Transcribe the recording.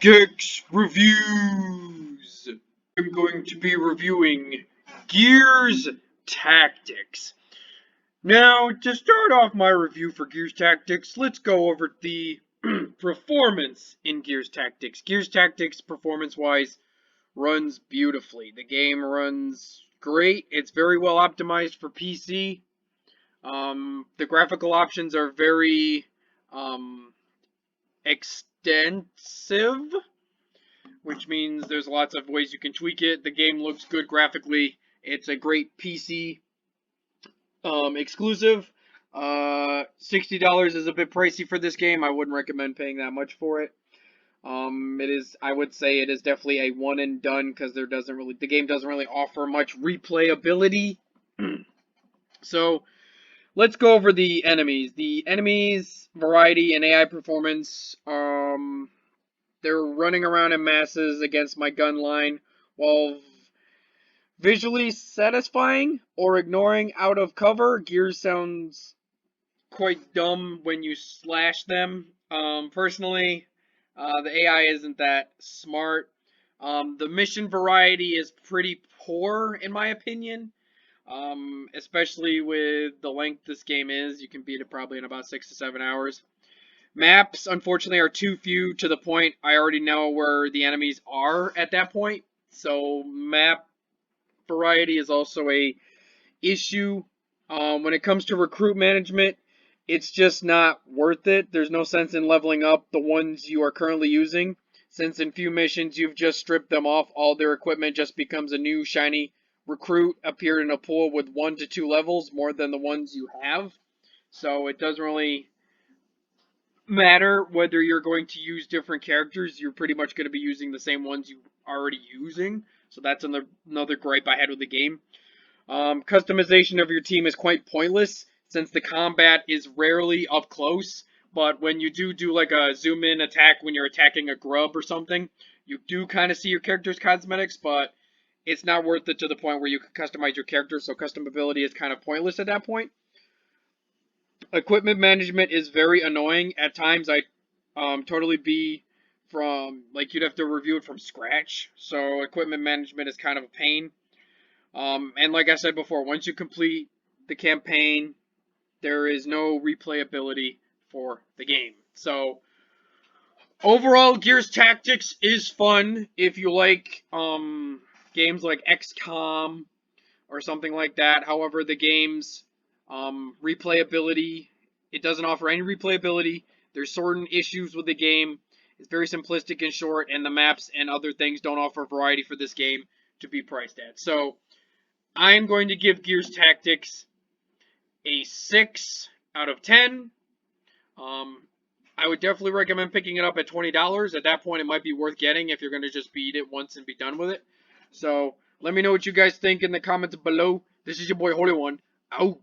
GEX Reviews! I'm going to be reviewing Gears Tactics. Now, to start off my review for Gears Tactics, let's go over the performance in Gears Tactics. Gears Tactics, performance-wise, runs beautifully. The game runs great. It's very well optimized for PC. The graphical options are very extensive, which means there's lots of ways you can tweak it. The game looks good graphically. It's a great PC exclusive. $60 is a bit pricey for this game. I wouldn't recommend paying that much for it. It is, I would say it is definitely a one and done because the game doesn't really offer much replayability. So, let's go over the enemies. The enemies, variety, and AI performance. They're running around in masses against my gun line, while visually satisfying or ignoring out of cover. Gears sounds quite dumb when you slash them. Personally, the AI isn't that smart. The mission variety is pretty poor, in my opinion. Especially with the length this game is. You can beat it probably in about 6 to 7 hours. Maps, unfortunately, are too few to the point I already know where the enemies are at that point. So map variety is also a issue. When it comes to recruit management, it's just not worth it. There's no sense in leveling up the ones you are currently using, since in few missions you've just stripped them off. All their equipment just becomes a new shiny recruit appeared in a pool with 1 to 2 levels more than the ones you have. So it doesn't really matter whether you're going to use different characters. You're pretty much going to be using the same ones you're already using. So that's another gripe I had with the game. Customization of your team is quite pointless since the combat is rarely up close. But when you do like a zoom in attack when you're attacking a grub or something, you do kind of see your character's cosmetics, but it's not worth it to the point where you can customize your character, so customability is kind of pointless at that point. Equipment management is very annoying. At times, I'd totally be from, like, you'd have to review it from scratch, so equipment management is kind of a pain. And like I said before, once you complete the campaign, there is no replayability for the game. So, overall, Gears Tactics is fun if you like games like XCOM or something like that. However, the game's replayability, it doesn't offer any replayability. There's certain issues with the game. It's very simplistic and short, and the maps and other things don't offer variety for this game to be priced at. So, I'm going to give Gears Tactics a 6 out of 10. I would definitely recommend picking it up at $20. At that point, it might be worth getting if you're going to just beat it once and be done with it. So, let me know what you guys think in the comments below. This is your boy Holy One, out.